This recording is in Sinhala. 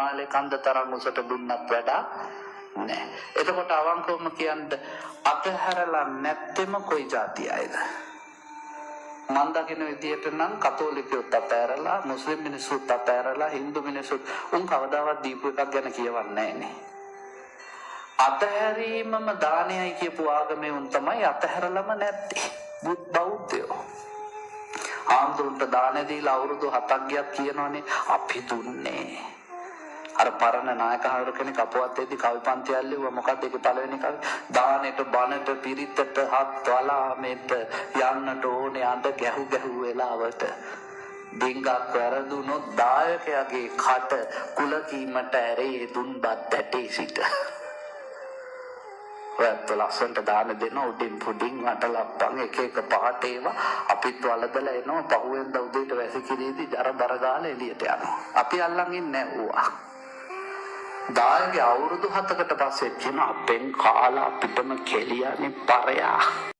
මාලේ කන්ද තරම් උසට දුන්නත් වැඩක් නෑ. එතකොට අවංකවම කියන්න අතහැරලා නැත්තෙම කොයි જાතියයිද? මන් දකින විදියට නම් කතෝලිකයොත් අතහැරලා, මුස්ලිම් මිනිස්සුත් අතහැරලා, හින්දු මිනිස්සුත් උන් කවදාවත් දීපු එකක් ගැන කියවන්නේ නෑනේ. අතහැරීමම දානයයි කියපු ආගමේ උන් තමයි අතහැරලම නැත්තේ. බෞද්ධයෝ. ආන්දරුන්ට දාන දීලා අවුරුදු 7ක් ගියත් කියනවනේ අපි දුන්නේ. අර පරණ නායකහරු කෙනෙක් අපවත්තේදී කවි පන්ති ඇල්ලුවා. මොකක්ද ඒකේ පළවෙනි කවි? දානෙට බනට පිරිතට හත් වලාමෙට යන්නට ඕනේ අඬ ගැහු ගැහු වෙලාවට. ඩිංගක් වැරදුනොත් දායකයාගේ කට කුල කීමට ඇරේ දුන්බත් ඇටේ සිට. ඔයත් ලස්සන්ට දාන දෙන උඩින් පුඩින් අටලප්පන් එක එක පාට ඒවා අපිත් වලදලා එනවා. පහුවෙන්ද උදේට වැසිකිළියේදී ජර බර ගාලා එළියට යනවා. අපි අල්ලන් ඉන්නේ නැහැ. දායකගේ අවුරුදු 7කට පස්සේ කියන අපෙන් කාලා අපිටම කෙලියනේ පරයා.